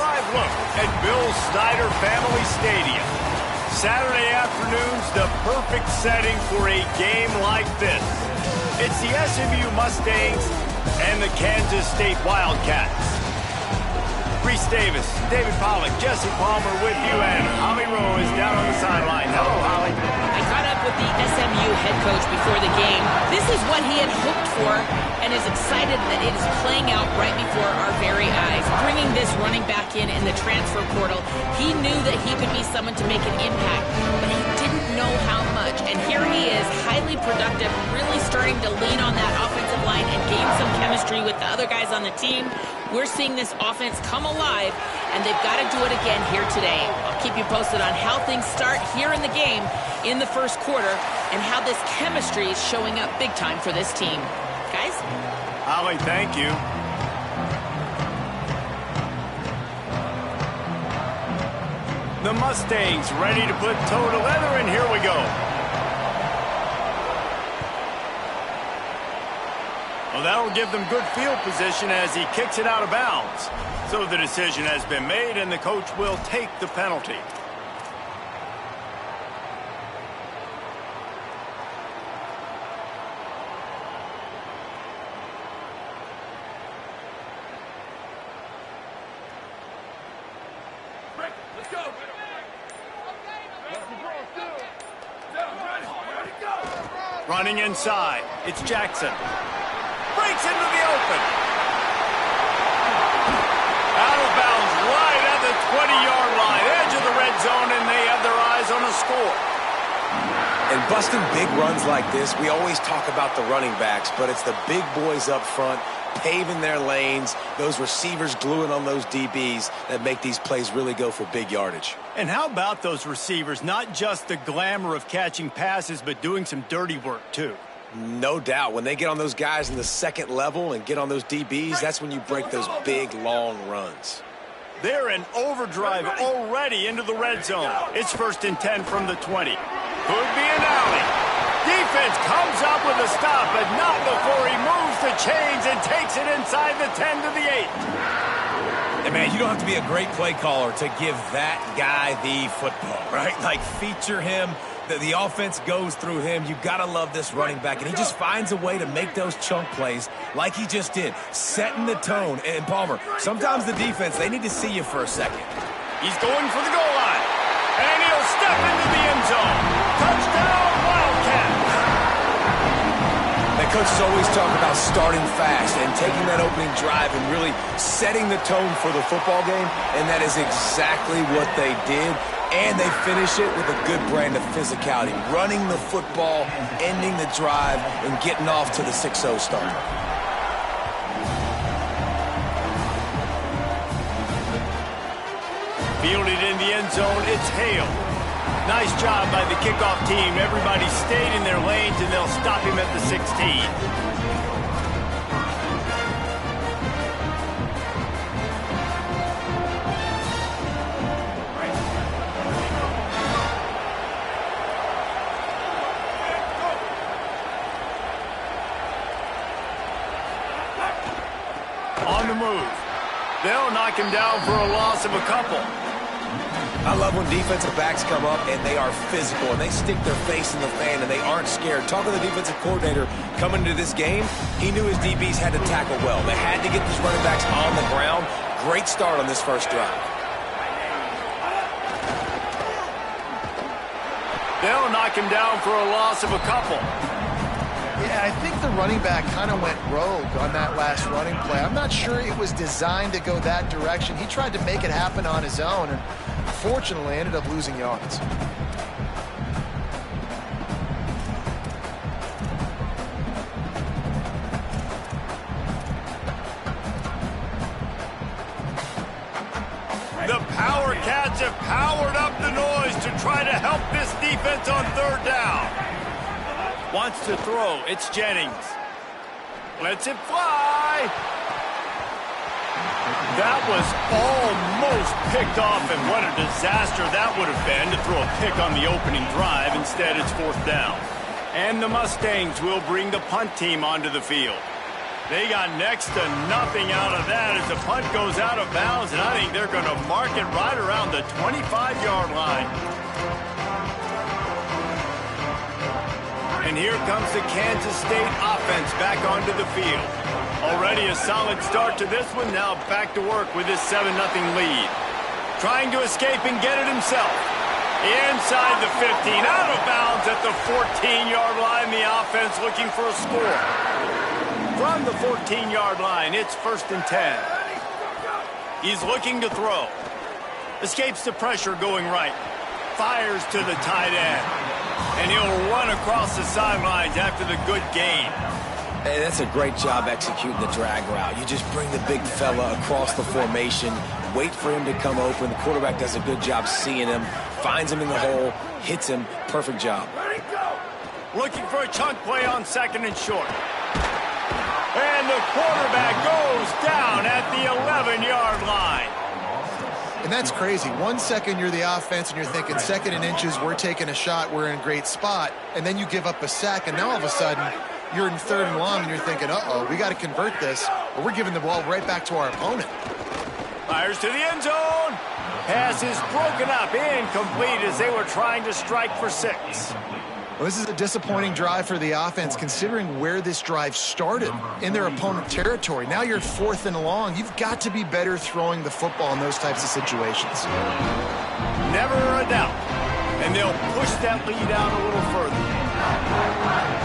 live look at Bill Snyder Family Stadium. Saturday afternoon's the perfect setting for a game like this. It's the SMU Mustangs and the Kansas State Wildcats. Reese Davis, David Pollack, Jesse Palmer with you, and Holly Rowe is down on the sideline. Hello, Holly. I caught up with the SMU head coach before the game. This is what he had hoped for and is excited that it is playing out right before our very eyes. Bringing this running back in the transfer portal, he knew that he could be someone to make an impact, but he didn't know how much. And here he is, highly productive, really starting to lean on that offensive line and gain some chemistry with the other guys on the team. We're seeing this offense come alive, and they've got to do it again here today. I'll keep you posted on how things start here in the game in the first quarter and how this chemistry is showing up big time for this team. Guys? Holly, thank you. The Mustangs ready to put toe to leather, and here we go. Well, that'll give them good field position as he kicks it out of bounds. So the decision has been made, and the coach will take the penalty. Let's go. Running inside, it's Jackson. Breaks into the open. Out of bounds right at the 20-yard line, edge of the red zone, and they have their eyes on a score. And busting big runs like this, we always talk about the running backs, but it's the big boys up front paving their lanes, those receivers gluing on those DBs that make these plays really go for big yardage. And how about those receivers? Not just the glamour of catching passes, but doing some dirty work too. No doubt. When they get on those guys in the second level and get on those DBs, that's when you break those big, long runs. They're in overdrive already into the red zone. It's 1st and 10 from the 20. Could be an alley. Defense comes up with a stop, but not before he moves the chains and takes it inside the 10 to the 8. And man, you don't have to be a great play caller to give that guy the football, right? Like, feature him. The offense goes through him. You got to love this running back. And he just finds a way to make those chunk plays like he just did, setting the tone. And Palmer, sometimes the defense, they need to see you for a second. He's going for the goal line. And he'll step into the end zone. Touchdown, Wildcats. The coaches always talk about starting fast and taking that opening drive and really setting the tone for the football game. And that is exactly what they did. And they finish it with a good brand of physicality, running the football, ending the drive, and getting off to the 6-0 start. Fielded in the end zone, it's Hale. Nice job by the kickoff team. Everybody stayed in their lanes, and they'll stop him at the 16. On the move. They'll knock him down for a loss of a couple. I love when defensive backs come up and they are physical and they stick their face in the fan and they aren't scared. Talk to the defensive coordinator coming into this game. He knew his DBs had to tackle well. They had to get these running backs on the ground. Great start on this first drive. They'll knock him down for a loss of a couple. Yeah, I think the running back kind of went rogue on that last running play. I'm not sure it was designed to go that direction. He tried to make it happen on his own and fortunately ended up losing yards. The Power Cats have powered up the noise to try to help this defense on 3rd down. Wants to throw. It's Jennings. Lets it fly. That was almost picked off, and what a disaster that would have been to throw a pick on the opening drive. Instead, it's 4th down. And the Mustangs will bring the punt team onto the field. They got next to nothing out of that as the punt goes out of bounds, and I think they're going to mark it right around the 25-yard line. And here comes the Kansas State offense back onto the field. Already a solid start to this one, now back to work with this 7-0 lead. Trying to escape and get it himself. Inside the 15, out of bounds at the 14-yard line. The offense looking for a score. From the 14-yard line, it's 1st and 10. He's looking to throw. Escapes the pressure going right. Fires to the tight end. And he'll run across the sidelines after the good gain. Hey, that's a great job executing the drag route. You just bring the big fella across the formation, wait for him to come open. The quarterback does a good job seeing him, finds him in the hole, hits him. Perfect job. Looking for a chunk play on 2nd and short. And the quarterback goes down at the 11-yard line. And that's crazy. 1 second you're the offense and you're thinking 2nd and inches, we're taking a shot, we're in a great spot. And then you give up a sack, and now all of a sudden you're in 3rd and long and you're thinking, uh-oh, we got to convert this, or we're giving the ball right back to our opponent. Fires to the end zone. Pass is broken up, incomplete as they were trying to strike for 6. Well, this is a disappointing drive for the offense, considering where this drive started, in their opponent territory. Now you're 4th and long. You've got to be better throwing the football in those types of situations. Never a doubt. And they'll push that lead out a little further.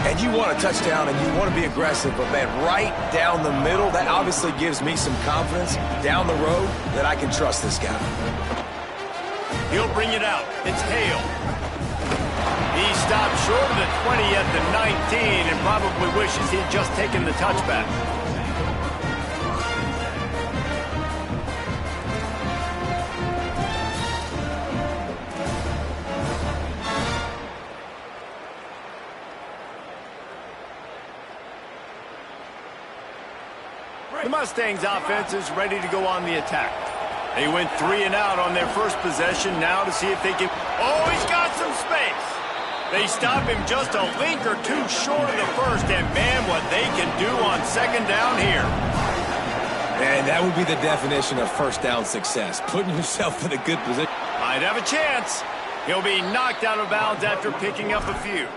And you want a touchdown and you want to be aggressive, but man, right down the middle, that obviously gives me some confidence down the road that I can trust this guy. He'll bring it out. It's Hale. He stopped short of the 20 at the 19 and probably wishes he'd just taken the touchback. The Mustangs offense is ready to go on the attack. They went 3 and out on their first possession, now to see if they can... Oh, he's got some space. They stop him just a link or two short of the first, and man, what they can do on 2nd down here. And that would be the definition of 1st down success, putting yourself in a good position. Might have a chance. He'll be knocked out of bounds after picking up a few.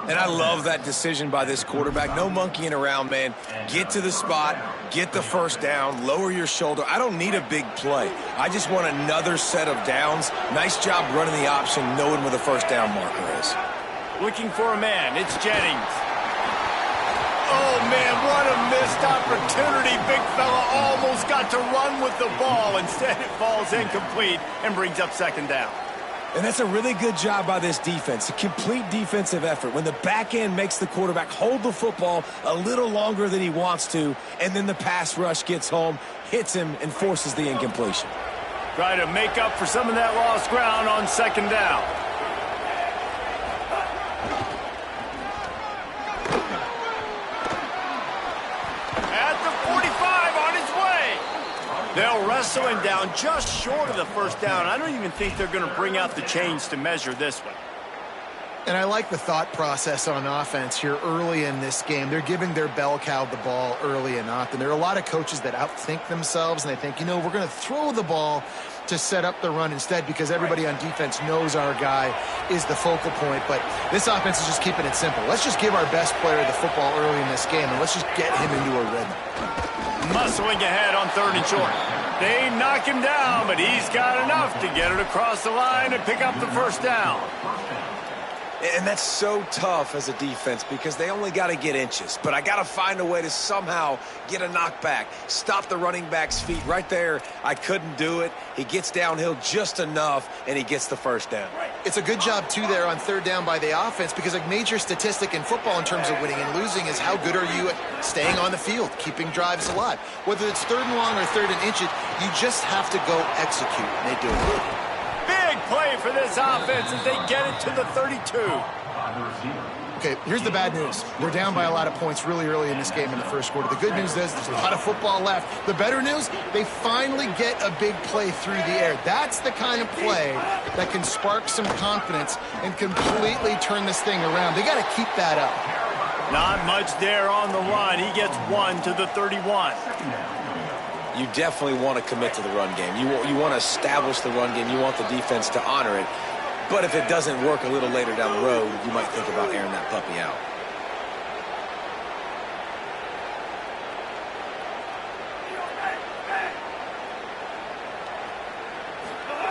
And I love that decision by this quarterback. No monkeying around, man. Get to the spot, get the 1st down, lower your shoulder. I don't need a big play. I just want another set of downs. Nice job running the option, knowing where the 1st down marker is. Looking for a man. It's Jennings. Oh, man, what a missed opportunity. Big fella almost got to run with the ball. Instead, it falls incomplete and brings up 2nd down. And that's a really good job by this defense, a complete defensive effort. When the back end makes the quarterback hold the football a little longer than he wants to, and then the pass rush gets home, hits him, and forces the incompletion. Try to make up for some of that lost ground on 2nd down. At the 45, on his way. They'll wrestle him down just short of the 1st down. I don't even think they're going to bring out the chains to measure this one. And I like the thought process on offense here early in this game. They're giving their bell cow the ball early and often. There are a lot of coaches that outthink themselves, and they think, you know, we're going to throw the ball to set up the run instead because everybody on defense knows our guy is the focal point. But this offense is just keeping it simple. Let's just give our best player the football early in this game, and let's just get him into a rhythm. Muscling ahead on 3rd and short. They knock him down, but he's got enough to get it across the line and pick up the 1st down. And that's so tough as a defense because they only got to get inches. But I got to find a way to somehow get a knockback, stop the running back's feet. Right there, I couldn't do it. He gets downhill just enough, and he gets the 1st down. It's a good job, too, there on 3rd down by the offense because a major statistic in football in terms of winning and losing is how good are you at staying on the field, keeping drives alive. Whether it's 3rd and long or 3rd and inches, you just have to go execute, and they do it. Big play for this offense as they get it to the 32. Okay, here's the bad news. We're down by a lot of points really early in this game in the 1st quarter. The good news is there's a lot of football left. The better news, they finally get a big play through the air. That's the kind of play that can spark some confidence and completely turn this thing around. They got to keep that up. Not much there on the run. He gets 1 to the 31. You definitely want to commit to the run game. You want to establish the run game. You want the defense to honor it. But if it doesn't work a little later down the road, you might think about airing that puppy out.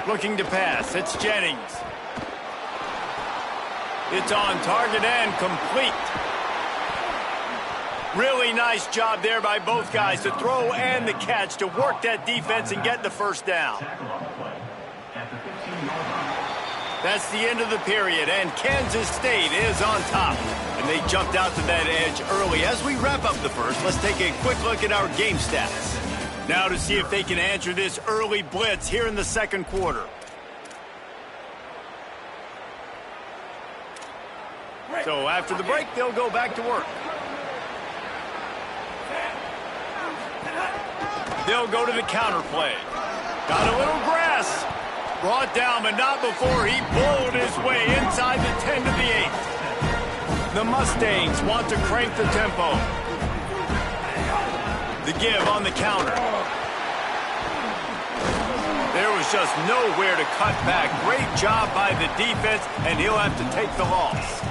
Looking to pass. It's Jennings. It's on target and complete. Really nice job there by both guys to throw and the catch to work that defense and get the first down. That's the end of the period, and Kansas State is on top. And they jumped out to that edge early. As we wrap up the first, let's take a quick look at our game stats. Now to see if they can answer this early blitz here in the second quarter. So after the break, they'll go back to work. They'll go to the counter play. Got a little grass. Brought down, but not before he bowled his way inside the 10 to the 8. The Mustangs want to crank the tempo. The give on the counter. There was just nowhere to cut back. Great job by the defense, and he'll have to take the loss.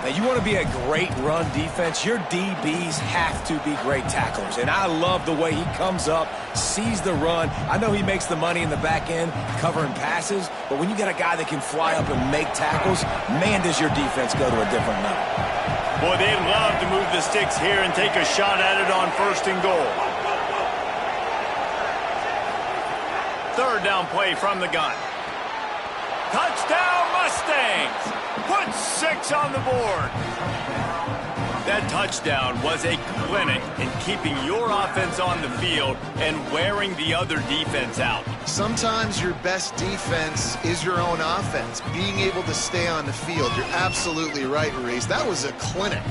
Now, you want to be a great run defense, your DBs have to be great tacklers. And I love the way he comes up, sees the run. I know he makes the money in the back end covering passes, but when you got a guy that can fly up and make tackles, man, does your defense go to a different level. Boy, they'd love to move the sticks here and take a shot at it on 1st and goal. 3rd down play from the gun. Touchdown, Mustangs! Put 6 on the board. That touchdown was a clinic in keeping your offense on the field and wearing the other defense out. Sometimes your best defense is your own offense, being able to stay on the field. You're absolutely right, Reese. That was a clinic.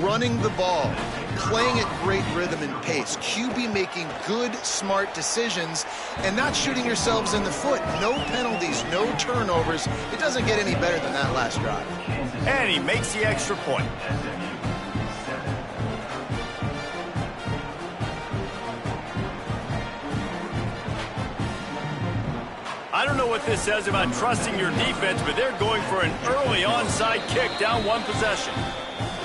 Running the ball, playing at great rhythm and pace, QB making good, smart decisions, and not shooting yourselves in the foot. No penalties, no turnovers. It doesn't get any better than that last drive. And he makes the extra point. I don't know what this says about trusting your defense, but they're going for an early onside kick down 1 possession.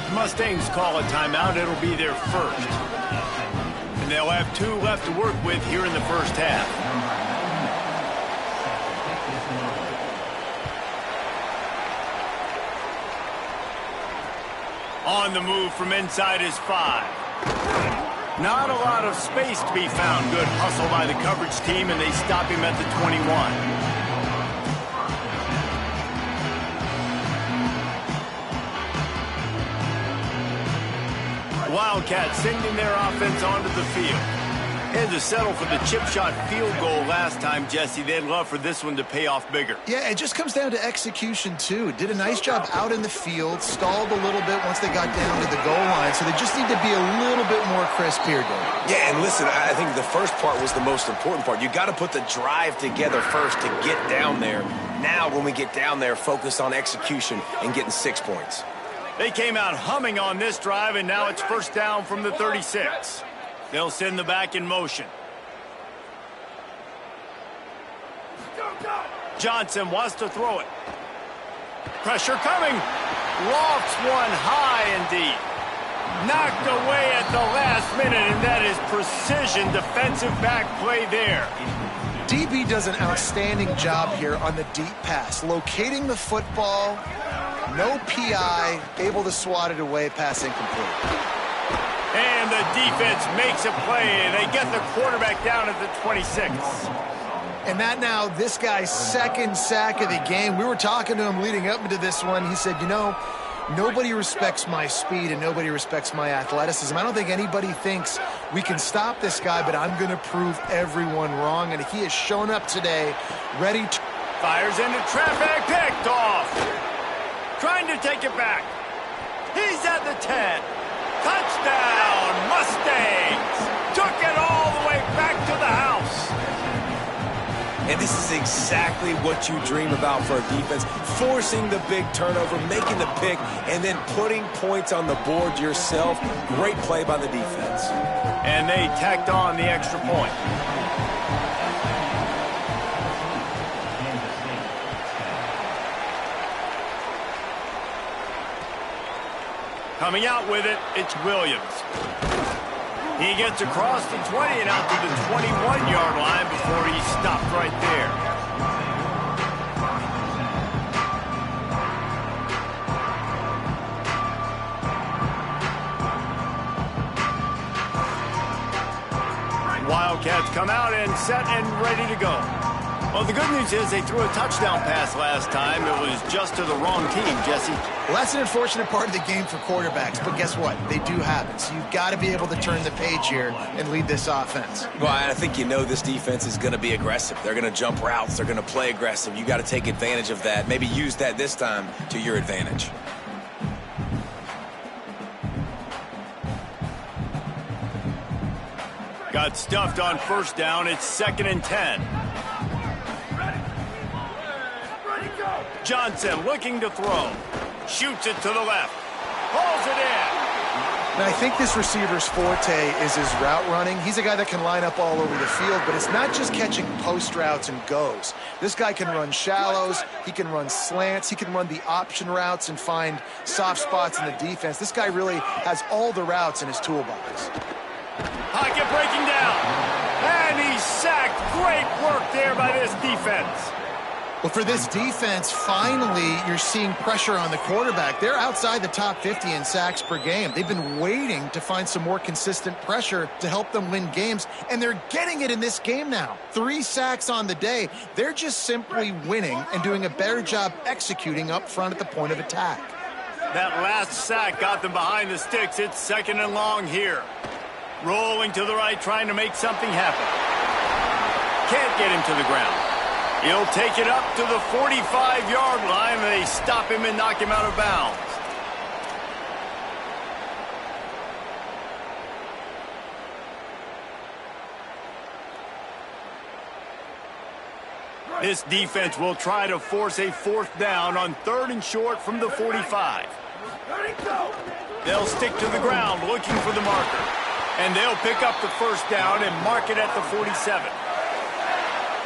The Mustangs call a timeout. It'll be their first. And they'll have 2 left to work with here in the first half. On the move from inside is 5. Not a lot of space to be found. Good hustle by the coverage team, and they stop him at the 21. Wildcats sending their offense onto the field. Had to settle for the chip shot field goal last time, Jesse. They'd love for this one to pay off bigger. Yeah, it just comes down to execution, too. Did a nice job out in the field, stalled a little bit once they got down to the goal line, so they just need to be a little bit more crisp here, Dave. Yeah, and listen, I think the first part was the most important part. You got to put the drive together first to get down there. Now, when we get down there, focus on execution and getting 6 points. They came out humming on this drive, and now it's 1st down from the 36. They'll send the back in motion. Johnson wants to throw it. Pressure coming. Lofts one high and deep. Knocked away at the last minute, and that is precision defensive back play there. DB does an outstanding job here on the deep pass. Locating the football, no PI, able to swat it away, pass incomplete. And the defense makes a play, and they get the quarterback down at the 26. And that now, this guy's 2nd sack of the game. We were talking to him leading up into this one. He said, you know, nobody respects my speed and nobody respects my athleticism. I don't think anybody thinks we can stop this guy, but I'm going to prove everyone wrong. And he has shown up today, ready to... Fires into traffic, picked off. Trying to take it back. He's at the 10. Touchdown, Mustangs! Took it all the way back to the house. And this is exactly what you dream about for a defense. Forcing the big turnover, making the pick, and then putting points on the board yourself. Great play by the defense. And they tacked on the extra point. Coming out with it, it's Williams. He gets across the 20 and out to the 21-yard line before he stopped right there. Wildcats come out and set and ready to go. Well, the good news is they threw a touchdown pass last time. It was just to the wrong team, Jesse. Well, that's an unfortunate part of the game for quarterbacks, but guess what? They do happen. So you've got to be able to turn the page here and lead this offense. Well, I think you know this defense is going to be aggressive. They're going to jump routes. They're going to play aggressive. You got to take advantage of that. Maybe use that this time to your advantage. Got stuffed on first down. It's 2nd and 10. Johnson looking to throw. Shoots it to the left. Pulls it in. Now, I think this receiver's forte is his route running. He's a guy that can line up all over the field, but it's not just catching post routes and goes. This guy can run shallows. He can run slants. He can run the option routes and find soft spots in the defense. This guy really has all the routes in his toolbox. Pocket breaking down. And he's sacked. Great work there by this defense. Well, for this defense, finally, you're seeing pressure on the quarterback. They're outside the top 50 in sacks per game. They've been waiting to find some more consistent pressure to help them win games, and they're getting it in this game now. 3 sacks on the day. They're just simply winning and doing a better job executing up front at the point of attack. That last sack got them behind the sticks. It's 2nd and long here. Rolling to the right, trying to make something happen. Can't get him to the ground. He'll take it up to the 45-yard line, and they stop him and knock him out of bounds. This defense will try to force a 4th down on 3rd and short from the 45. They'll stick to the ground looking for the marker. And they'll pick up the 1st down and mark it at the 47.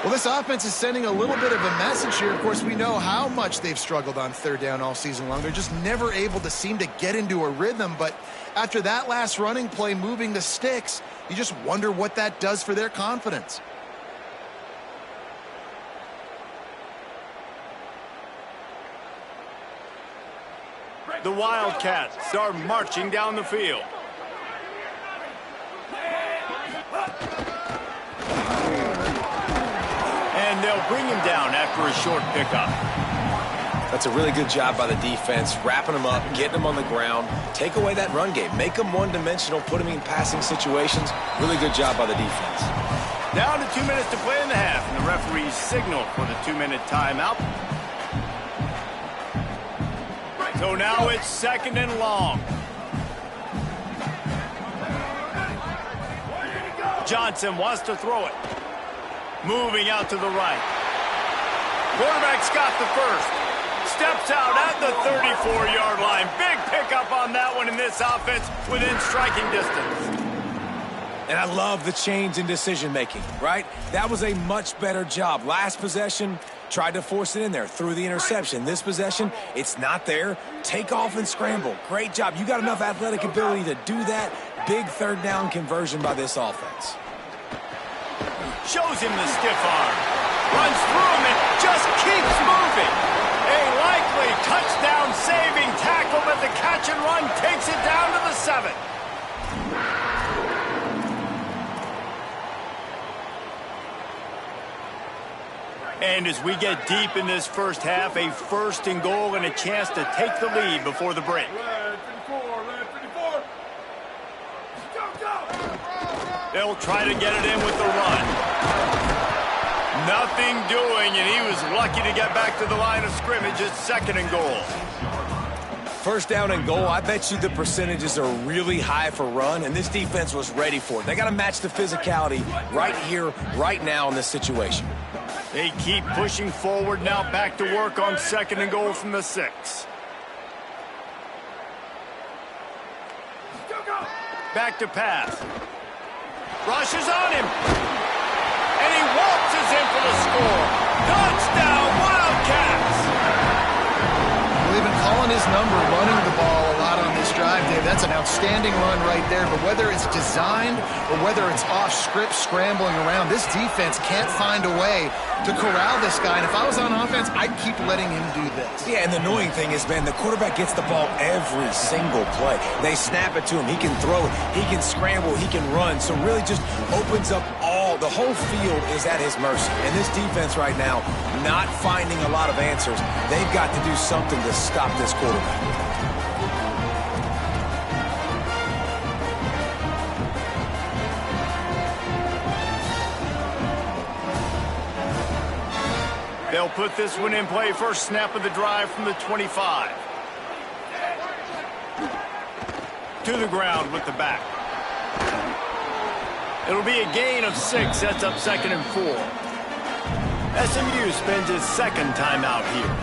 Well, this offense is sending a little bit of a message here. Of course, we know how much they've struggled on 3rd down all season long. They're just never able to seem to get into a rhythm. But after that last running play, moving the sticks, you just wonder what that does for their confidence. The Wildcats are marching down the field. And they'll bring him down after a short pickup. That's a really good job by the defense, wrapping them up, getting them on the ground. Take away that run game. Make them one-dimensional, put them in passing situations. Really good job by the defense. Down to 2 minutes to play in the half, and the referees signal for the 2-minute timeout. So now it's 2nd and long. Johnson wants to throw it. Moving out to the right. Quarterback's got the 1st. Steps out at the 34-yard line. Big pickup on that one in this offense within striking distance. And I love the change in decision-making, right? That was a much better job. Last possession, tried to force it in there, threw the interception. This possession, it's not there. Take off and scramble. Great job. You got enough athletic ability to do that. Big 3rd down conversion by this offense. Shows him the stiff arm. Runs through him and just keeps moving. A likely touchdown-saving tackle, but the catch and run takes it down to the 7. And as we get deep in this first half, a 1st and goal and a chance to take the lead before the break. They'll try to get it in with the run. Nothing doing, and he was lucky to get back to the line of scrimmage. It's 2nd and goal. 1st down and goal, I bet you the percentages are really high for run, and this defense was ready for it. They got to match the physicality right here, right now in this situation. They keep pushing forward now, back to work on 2nd and goal from the 6. Back to pass. Rushes on him. And he waltzes in for the score. Touchdown, Wildcats! They've been calling his number, running the ball a lot on this drive, Dave. That's an outstanding run right there. But whether it's designed or whether it's off script, scrambling around, this defense can't find a way to corral this guy. And if I was on offense, I'd keep letting him do this. Yeah, and the annoying thing is, man, the quarterback gets the ball every single play. They snap it to him. He can throw it. He can scramble. He can run. So really just opens up the whole field is at his mercy. And this defense right now, not finding a lot of answers. They've got to do something to stop this quarterback. They'll put this one in play. First snap of the drive from the 25. To the ground with the back. It'll be a gain of 6. Sets up 2nd and 4. SMU spends his 2nd timeout here.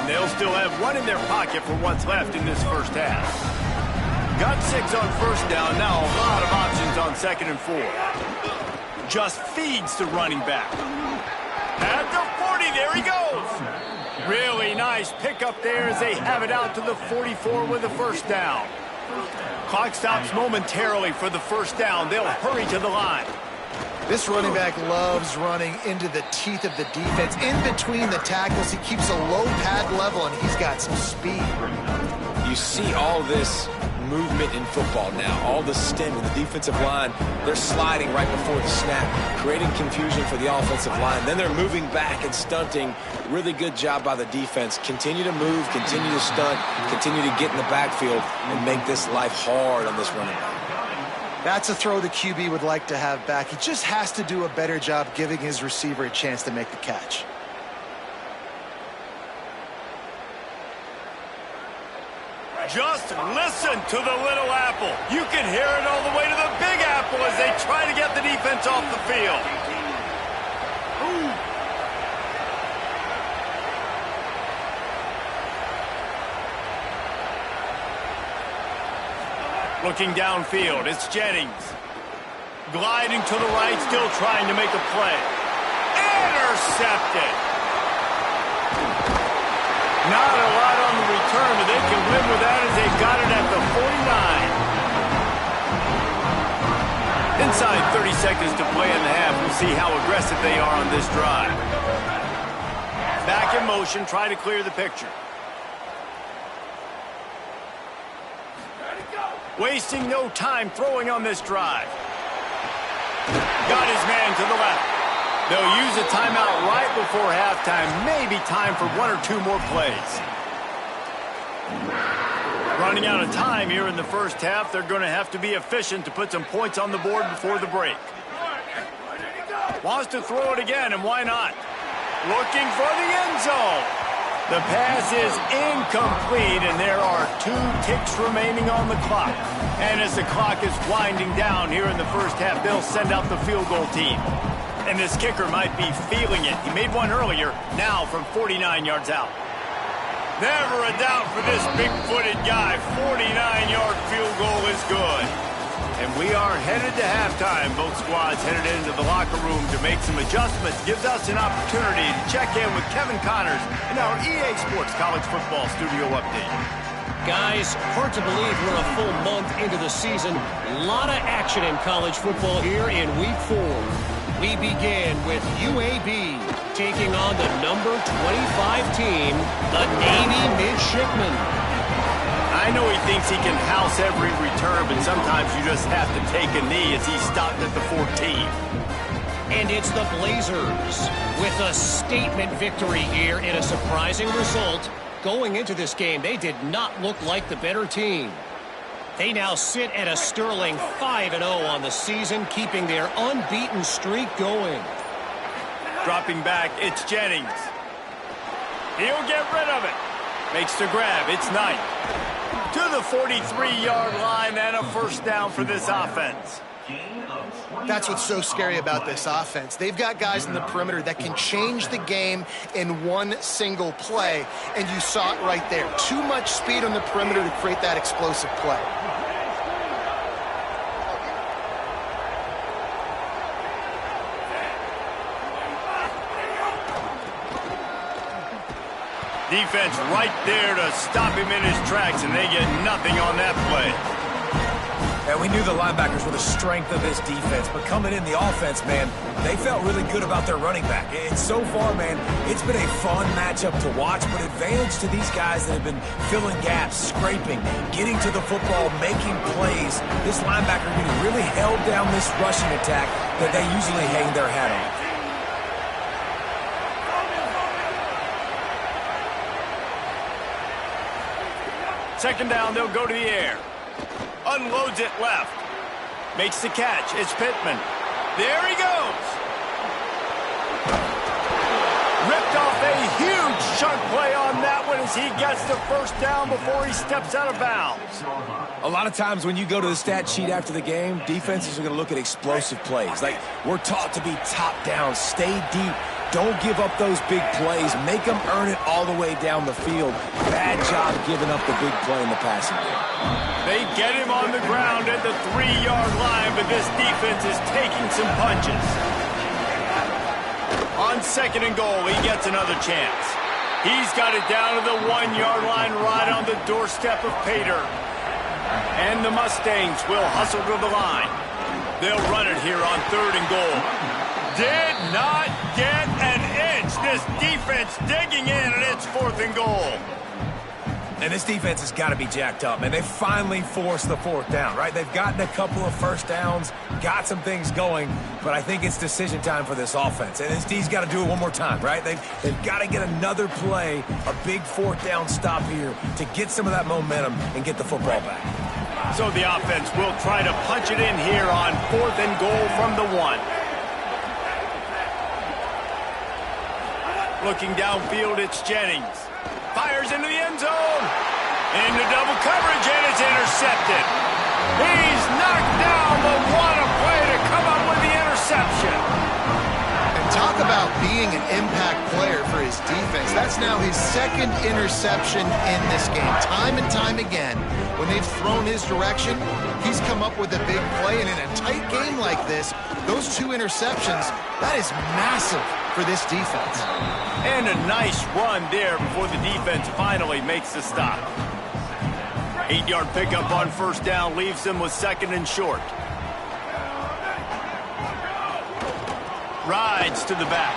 And they'll still have 1 in their pocket for what's left in this first half. Got 6 on 1st down. Now a lot of options on 2nd and 4. Just feeds the running back. At the 40, there he goes. Really nice pickup there as they have it out to the 44 with a first down. Clock stops momentarily for the first down. They'll hurry to the line. This running back loves running into the teeth of the defense. In between the tackles, he keeps a low pad level, and he's got some speed. You see all this movement in football now, all the stem in the defensive line. They're sliding right before the snap, creating confusion for the offensive line. Then they're moving back and stunting. Really good job by the defense. Continue to move, continue to stunt, continue to get in the backfield and make this life hard on this running back. That's a throw the QB would like to have back. He just has to do a better job giving his receiver a chance to make the catch. Just listen to the Little Apple. You can hear it all the way to the Big Apple as they try to get the defense off the field. Looking downfield, it's Jennings. Gliding to the right, still trying to make a play. Intercepted. Not a lot on the return, but they can live with that as they got it at the 49. Inside 30 seconds to play in the half. We'll see how aggressive they are on this drive. Back in motion, try to clear the picture. Wasting no time throwing on this drive. Got his man to the left. They'll use a timeout right before halftime. Maybe time for 1 or 2 more plays. Running out of time here in the first half. They're going to have to be efficient to put some points on the board before the break. Wants to throw it again, and why not? Looking for the end zone. The pass is incomplete, and there are 2 ticks remaining on the clock. And as the clock is winding down here in the first half, they'll send out the field goal team. And this kicker might be feeling it. He made one earlier, now from 49 yards out. Never a doubt for this big-footed guy. 49-yard field goal is good. And we are headed to halftime. Both squads headed into the locker room to make some adjustments. Gives us an opportunity to check in with Kevin Connors in our EA Sports College Football Studio Update. Guys, hard to believe we're a full month into the season. A lot of action in college football here in Week 4. We begin with UAB taking on the number 25 team, the Navy Midshipmen. I know he thinks he can house every return, but sometimes you just have to take a knee as he stopped at the 14. And it's the Blazers with a statement victory here in a surprising result. Going into this game, they did not look like the better team. They now sit at a sterling 5-0 on the season, keeping their unbeaten streak going. Dropping back, it's Jennings. He'll get rid of it. Makes the grab, it's Knight. To the 43-yard line and a first down for this offense. That's what's so scary about this offense. They've got guys in the perimeter that can change the game in one single play, and you saw it right there. Too much speed on the perimeter to create that explosive play. Defense right there to stop him in his tracks, and they get nothing on that play. And we knew the linebackers were the strength of this defense, but coming in the offense, man, they felt really good about their running back. And so far, man, it's been a fun matchup to watch, but advantage to these guys that have been filling gaps, scraping, getting to the football, making plays. This linebacker unit really held down this rushing attack that they usually hang their hat on. Second down, they'll go to the air. Unloads it left. Makes the catch. It's Pittman. There he goes. Ripped off a huge chunk play on that one as he gets the first down before he steps out of bounds. A lot of times when you go to the stat sheet after the game, defenses are going to look at explosive plays. Like, we're taught to be top down, stay deep. Don't give up those big plays. Make them earn it all the way down the field. Bad job giving up the big play in the passing game. They get him on the ground at the 3-yard line, but this defense is taking some punches. On second and goal, he gets another chance. He's got it down to the 1-yard line right on the doorstep of Pater. And the Mustangs will hustle to the line. They'll run it here on third and goal. Did not get an inch. This defense digging in, and it's fourth and goal. And this defense has got to be jacked up, man. They finally forced the fourth down, right? They've gotten a couple of first downs, got some things going, but I think it's decision time for this offense. And this D's got to do it one more time, right? They've got to get another play, a big fourth down stop here to get some of that momentum and get the football back. So the offense will try to punch it in here on fourth and goal from the 1. Looking downfield, it's Jennings. Fires into the end zone. Into double coverage, and it's intercepted. He's knocked down, but what a play to come up with the interception. And talk about being an impact player for his defense. That's now his second interception in this game. Time and time again, when they've thrown his direction, he's come up with a big play. And in a tight game like this, those 2 interceptions, that is massive for this defense. And a nice run there before the defense finally makes the stop. 8-yard pickup on first down leaves them with second and short. Rides to the back.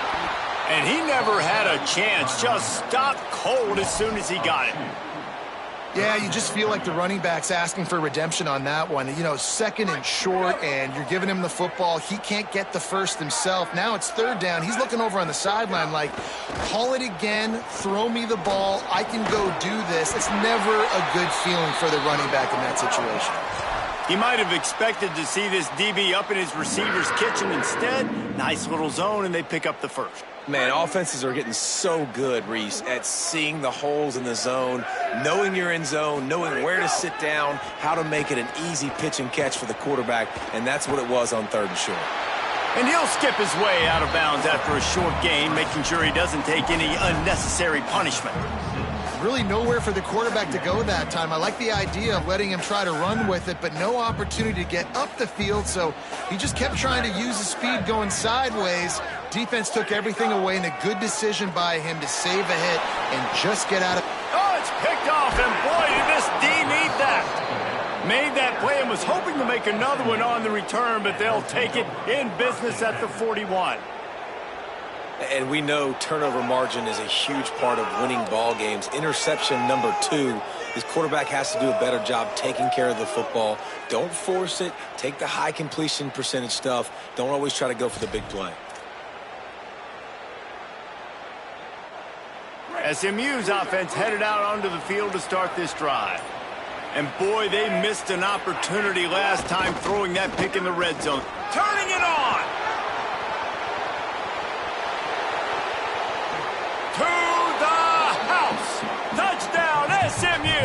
And he never had a chance. Just stopped cold as soon as he got it. Yeah, you just feel like the running back's asking for redemption on that one. You know, second and short, and you're giving him the football. He can't get the first himself. Now it's third down. He's looking over on the sideline like, call it again, throw me the ball, I can go do this. It's never a good feeling for the running back in that situation. He might have expected to see this DB up in his receiver's kitchen. Instead, nice little zone, and they pick up the first. Man, offenses are getting so good, Reese, at seeing the holes in the zone, knowing you're in zone, knowing where to sit down, how to make it an easy pitch and catch for the quarterback, and that's what it was on third and short. And he'll skip his way out of bounds after a short gain, making sure he doesn't take any unnecessary punishment. Really nowhere for the quarterback to go that time. I like the idea of letting him try to run with it, but no opportunity to get up the field, so he just kept trying to use his speed going sideways. Defense took everything away, and a good decision by him to save a hit and just get out of... Oh, it's picked off, and boy, did this D need that. Made that play and was hoping to make another one on the return, but they'll take it in business at the 41. And we know turnover margin is a huge part of winning ball games. Interception number 2. This quarterback has to do a better job taking care of the football. Don't force it. Take the high completion percentage stuff. Don't always try to go for the big play. SMU's offense headed out onto the field to start this drive. And boy, they missed an opportunity last time throwing that pick in the red zone. Turning it on! To the house. Touchdown, SMU.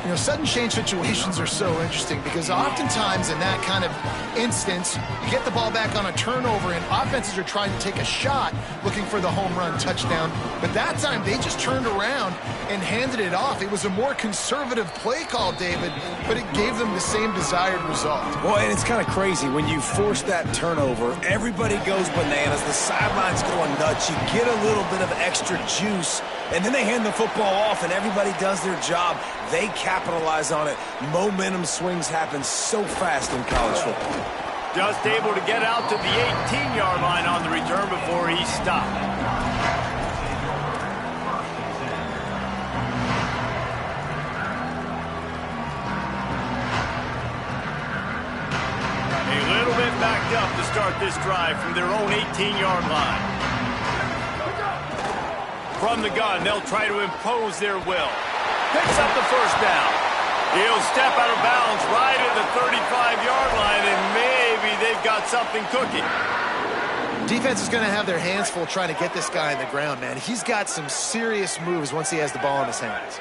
You know, sudden change situations are so interesting because oftentimes in that kind of instance, you get the ball back on a turnover and offenses are trying to take a shot looking for the home run touchdown. But that time they just turned around and handed it off. It was a more conservative play call, David, but it gave them the same desired result. Well, and it's kind of crazy. When you force that turnover, everybody goes bananas. The sideline's going nuts. You get a little bit of extra juice, and then they hand the football off, and everybody does their job. They capitalize on it. Momentum swings happen so fast in college football. Just able to get out to the 18-yard line on the return before he stopped. A little bit backed up to start this drive from their own 18-yard line. From the gun, they'll try to impose their will. Picks up the first down. He'll step out of bounds right at the 35-yard line, and maybe they've got something cooking. Defense is going to have their hands full trying to get this guy on the ground, man. He's got some serious moves once he has the ball in his hands.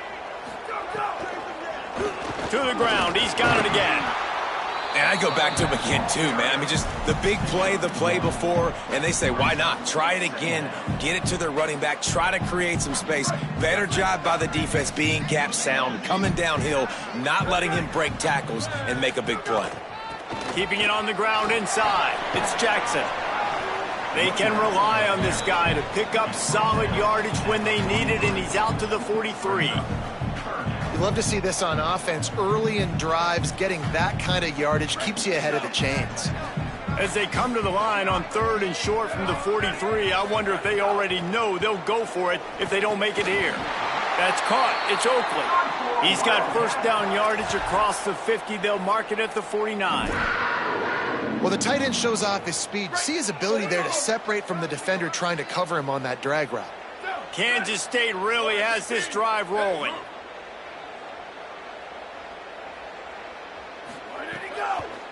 To the ground. He's got it again. And I go back to him again, too, man. I mean, just the big play, the play before, and they say, why not? Try it again, get it to their running back, try to create some space. Better job by the defense being gap sound, coming downhill, not letting him break tackles and make a big play. Keeping it on the ground inside. It's Jackson. They can rely on this guy to pick up solid yardage when they need it, and he's out to the 43. You love to see this on offense. Early in drives, getting that kind of yardage keeps you ahead of the chains. As they come to the line on 3rd and short from the 43, I wonder if they already know they'll go for it if they don't make it here. That's caught. It's Oakley. He's got first down yardage across the 50. They'll mark it at the 49. Well, the tight end shows off his speed. See his ability there to separate from the defender trying to cover him on that drag route. Kansas State really has this drive rolling.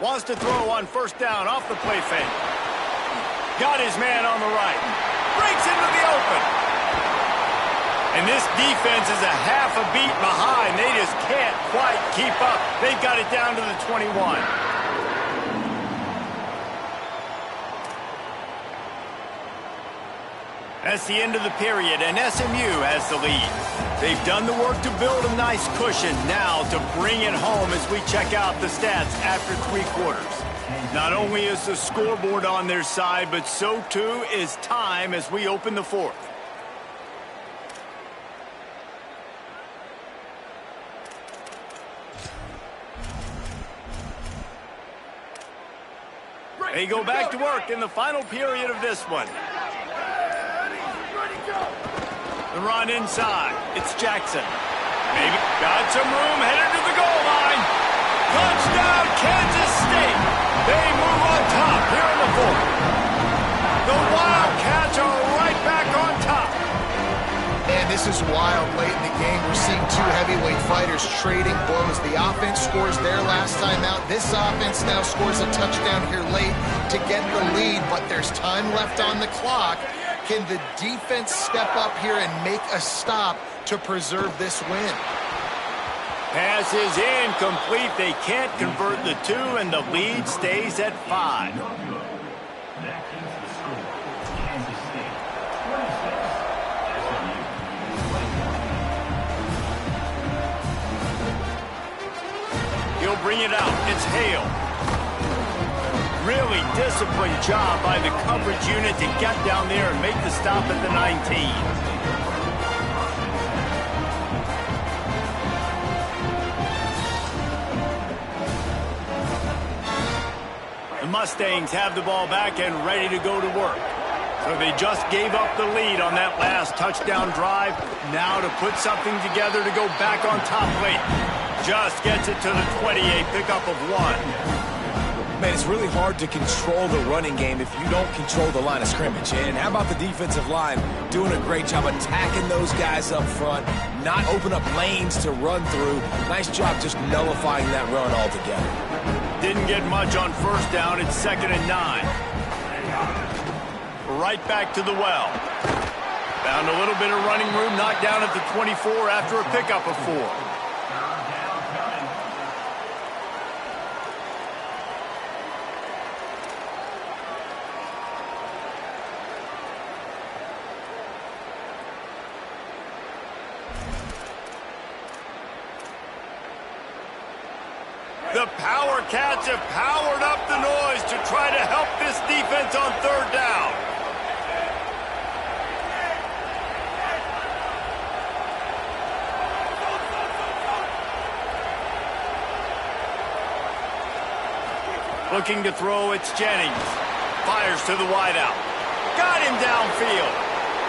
Wants to throw on first down off the play fake. Got his man on the right. Breaks into the open. And this defense is a half a beat behind. They just can't quite keep up. They've got it down to the 21. That's the end of the period, and SMU has the lead. They've done the work to build a nice cushion. Now to bring it home as we check out the stats after 3 quarters. Not only is the scoreboard on their side, but so too is time as we open the 4th. They go back to work in the final period of this one. The run inside. It's Jackson. Maybe got some room, headed to the goal line. Touchdown, Kansas State. They move on top here in the 4th. The Wildcats are right back on top. And this is wild late in the game. We're seeing 2 heavyweight fighters trading blows. The offense scores their last time out. This offense now scores a touchdown here late to get the lead, but there's time left on the clock. Can the defense step up here and make a stop to preserve this win? Pass is incomplete. They can't convert the 2, and the lead stays at 5. He'll bring it out. It's Hale. Really disciplined job by the coverage unit to get down there and make the stop at the 19. The Mustangs have the ball back and ready to go to work. So they just gave up the lead on that last touchdown drive. Now to put something together to go back on top late. Just gets it to the 28, pickup of 1. Man, it's really hard to control the running game if you don't control the line of scrimmage. And how about the defensive line doing a great job attacking those guys up front, not open up lanes to run through. Nice job just nullifying that run altogether. Didn't get much on first down. It's 2nd and 9. Right back to the well. Found a little bit of running room, knocked down at the 24 after a pickup of 4. the Power Cats have powered up the noise to try to help this defense on third down. Looking to throw, it's Jennings. Fires to the wideout. Got him downfield.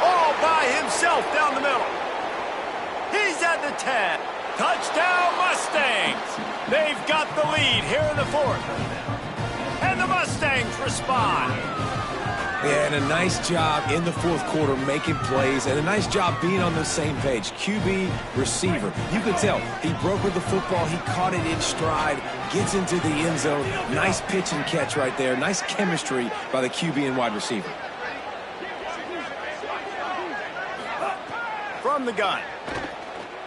All by himself down the middle. He's at the 10. Touchdown Mustangs. They've got the lead here in the fourth. And the Mustangs respond. Yeah, and a nice job in the fourth quarter making plays, and a nice job being on the same page. QB, receiver. You could tell he brokered the football. He caught it in stride, gets into the end zone. Nice pitch and catch right there. Nice chemistry by the QB and wide receiver. From the gun.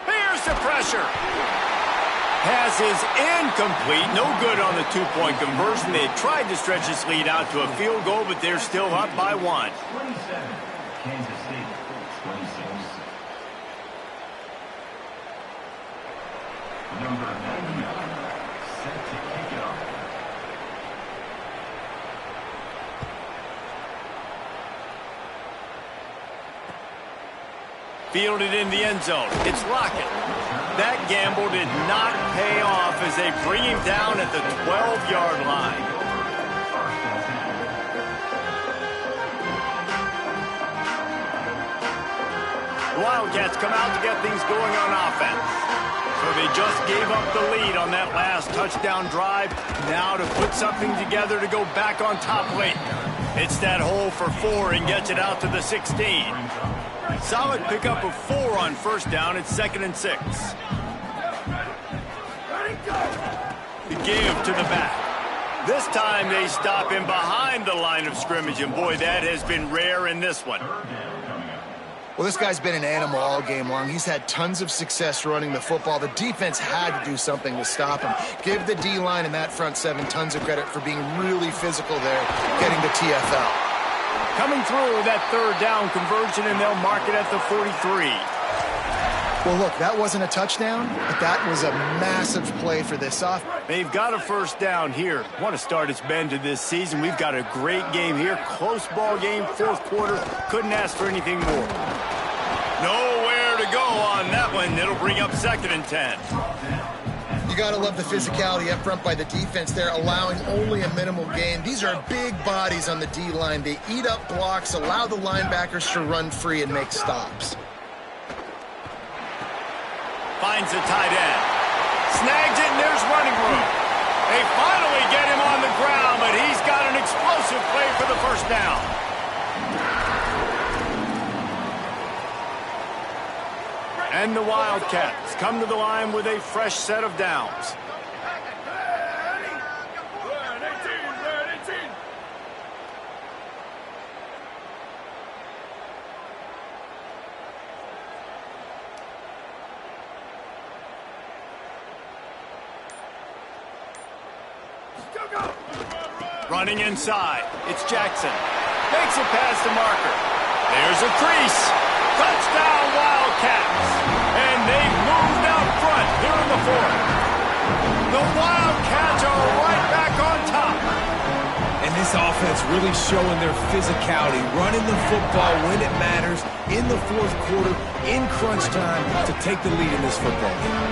Here's the pressure. Pass is incomplete. No good on the two-point conversion. They tried to stretch this lead out to a field goal, but they're still up by 1. 27, Kansas City, 26. Number 99, set to kick it off. Fielded in the end zone. It's Lockett. That gamble did not pay off as they bring him down at the 12-yard line. The Wildcats come out to get things going on offense. So they just gave up the lead on that last touchdown drive. Now to put something together to go back on top late. It's that hole for 4 and gets it out to the 16. Solid pickup of 4 on first down. It's 2nd and 6. The give to the back. This time they stop him behind the line of scrimmage, and boy, that has been rare in this one. Well, this guy's been an animal all game long. He's had tons of success running the football. The defense had to do something to stop him. Give the D-line and that front 7 tons of credit for being really physical there, getting the TFL. Coming through that third down conversion, and they'll mark it at the 43. Well, look, that wasn't a touchdown, but that was a massive play for this offense. They've got a first down here. What a start it's been to this season. We've got a great game here. Close ball game, fourth quarter. Couldn't ask for anything more. Nowhere to go on that one. It'll bring up 2nd and 10. You got to love the physicality up front by the defense there, allowing only a minimal gain. These are big bodies on the D-line. They eat up blocks, allow the linebackers to run free and make stops. Finds the tight end. Snags it, and there's running room. They finally get him on the ground, but he's got an explosive play for the first down. And the Wildcats come to the line with a fresh set of downs. Running inside, it's Jackson. Makes it past the marker. There's a crease. Touchdown Wildcats. And they've moved out front here in the fourth. The Wildcats are right back on top. And this offense really showing their physicality, running the football when it matters, in the fourth quarter, in crunch time, to take the lead in this football game.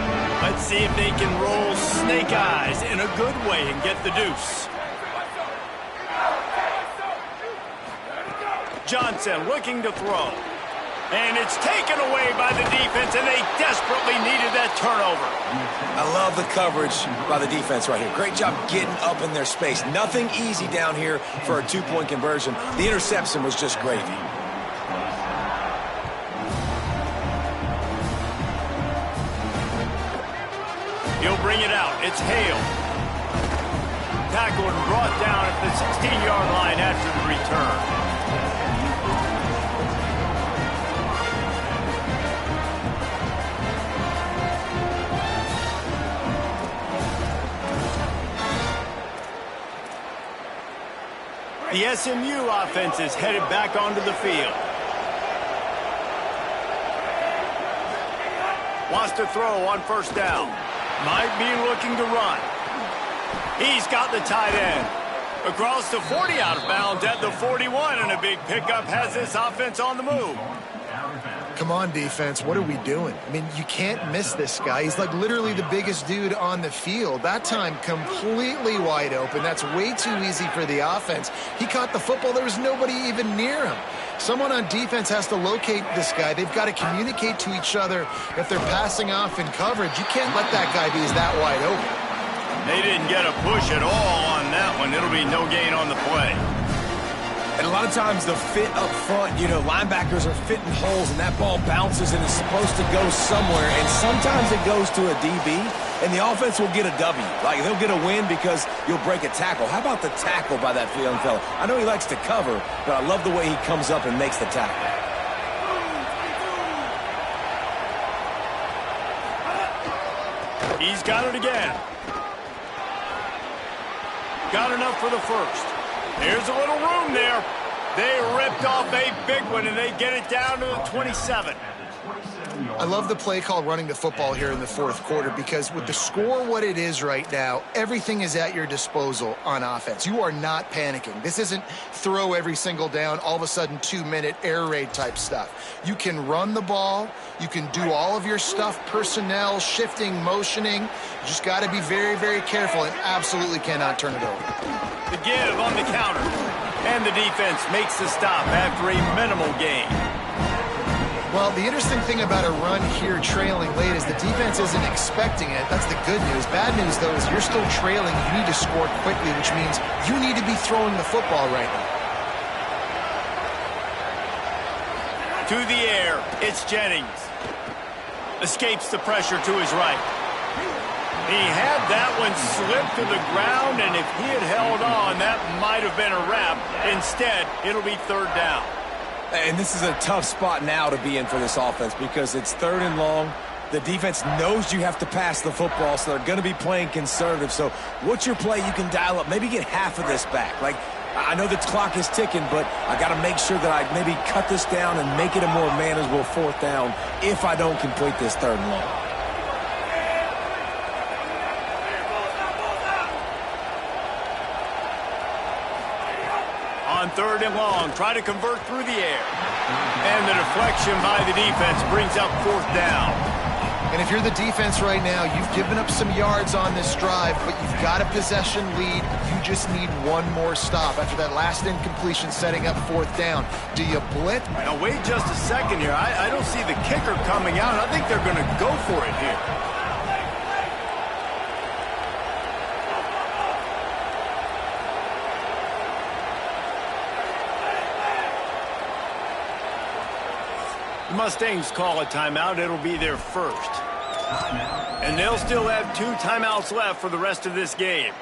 Let's see if they can roll snake eyes in a good way and get the deuce. Johnson looking to throw. And it's taken away by the defense, and they desperately needed that turnover. I love the coverage by the defense right here. Great job getting up in their space. Nothing easy down here for a two-point conversion. The interception was just gravy. He'll bring it out. It's Hale. Tackled and brought down at the 16-yard line after the return. The SMU offense is headed back onto the field. Wants to throw on first down. Might be looking to run. He's got the tight end. Across the 40, out of bounds at the 41, and a big pickup has this offense on the move. Come on, defense. What are we doing? I mean, you can't miss this guy. He's like literally the biggest dude on the field. That time completely wide open. That's way too easy for the offense. He caught the football. There was nobody even near him. Someone on defense has to locate this guy. They've got to communicate to each other if they're passing off in coverage. You can't let that guy be that wide open. They didn't get a push at all on that one. It'll be no gain on the play. And a lot of times the fit up front, you know, linebackers are fitting holes and that ball bounces and is supposed to go somewhere. And sometimes it goes to a DB and the offense will get a W. Like they'll get a win because you'll break a tackle. How about the tackle by that young fella? I know he likes to cover, but I love the way he comes up and makes the tackle. He's got it again. Got enough for the first. Here's a little room there. They ripped off a big one, and they get it down to the 27. I love the play call running the football here in the fourth quarter because with the score what it is right now, everything is at your disposal on offense. You are not panicking. This isn't throw every single down, all of a sudden 2-minute air raid type stuff. You can run the ball. You can do all of your stuff, personnel, shifting, motioning. You just got to be very, very careful and absolutely cannot turn it over. The give on the counter. And the defense makes the stop after a minimal gain. Well, the interesting thing about a run here trailing late is the defense isn't expecting it. That's the good news. Bad news, though, is you're still trailing. You need to score quickly, which means you need to be throwing the football right now. To the air, it's Jennings. Escapes the pressure to his right. He had that one slip to the ground, and if he had held on, that might have been a wrap. Instead, it'll be third down. And this is a tough spot now to be in for this offense because it's third and long. The defense knows you have to pass the football, so they're going to be playing conservative. So what's your play you can dial up? Maybe get half of this back. Like, I know the clock is ticking, but I got to make sure that I maybe cut this down and make it a more manageable fourth down if I don't complete this third and long. On third and long, try to convert through the air. And the deflection by the defense brings up fourth down. And if you're the defense right now, you've given up some yards on this drive, but you've got a possession lead. You just need one more stop after that last incompletion setting up fourth down. Do you blitz? Now, wait just a second here. I don't see the kicker coming out. I think they're going to go for it here. The Mustangs call a timeout. It'll be their first. And they'll still have 2 timeouts left for the rest of this game.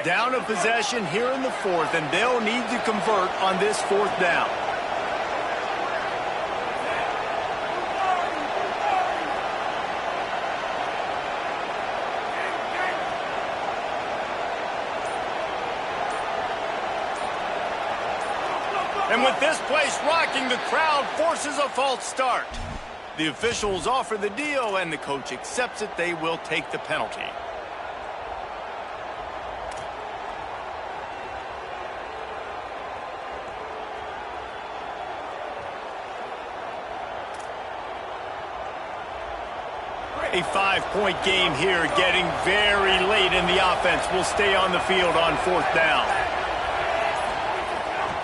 Down a possession here in the fourth, and they'll need to convert on this fourth down. And with this place rocking, the crowd forces a false start. The officials offer the deal, and the coach accepts it. They will take the penalty. A 5-point game here, getting very late in the offense. Will stay on the field on fourth down.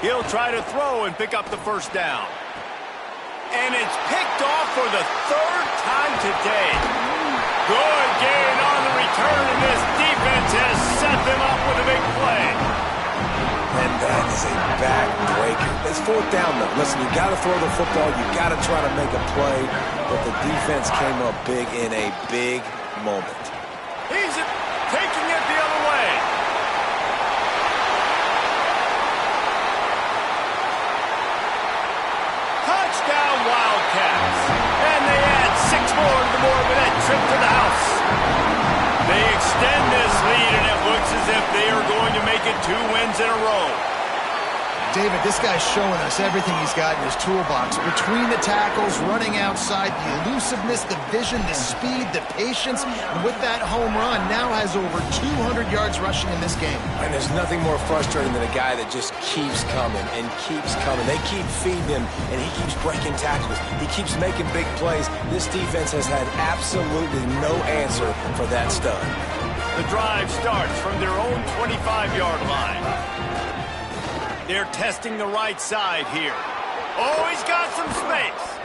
He'll try to throw and pick up the first down. And it's picked off for the third time today. Good gain on the return, and this defense has set them up with a big play. And that is a back-breaker. It's fourth down, though. Listen, you got to throw the football. You got to try to make a play. But the defense came up big in a big moment. He's taking it the other way. Touchdown, Wildcats. And they add 6 more to the Morbidette trip to the house. They extend this lead, and it looks as if they are going to make it 2 wins in a row. David, this guy's showing us everything he's got in his toolbox. Between the tackles, running outside, the elusiveness, the vision, the speed, the patience. And with that home run, now has over 200 yards rushing in this game. And there's nothing more frustrating than a guy that just keeps coming and keeps coming. They keep feeding him, and he keeps breaking tackles. He keeps making big plays. This defense has had absolutely no answer for that stud. The drive starts from their own 25-yard line. They're testing the right side here. Oh, he's got some space.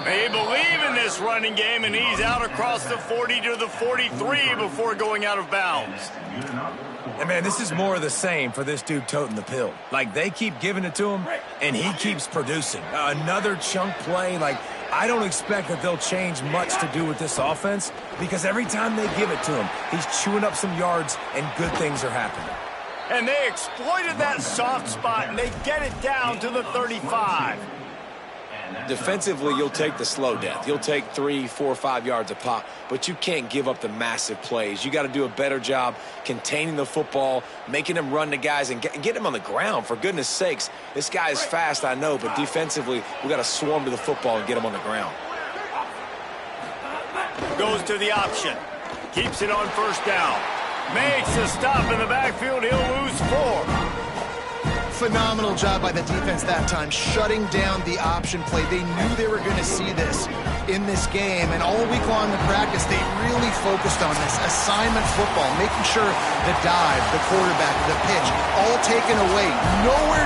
They believe in this running game, and he's out across the 40 to the 43 before going out of bounds. And, man, this is more of the same for this dude toting the pill. Like, they keep giving it to him, and he keeps producing. Another chunk play. Like, I don't expect that they'll change much to do with this offense because every time they give it to him, he's chewing up some yards, and good things are happening. And they exploited that soft spot, and they get it down to the 35. Defensively, you'll take the slow death. You'll take 3, 4, 5 yards a pop, but you can't give up the massive plays. You got to do a better job containing the football, making them run the guys, and get him on the ground. For goodness sakes, this guy is fast, I know, but defensively, we got to swarm to the football and get him on the ground. Goes to the option. Keeps it on first down. Makes a stop in the backfield. He'll lose 4. Phenomenal job by the defense that time, shutting down the option play. They knew they were going to see this in this game, and all week long in practice, they really focused on this assignment football, making sure the dive, the quarterback, the pitch, all taken away. Nowhere to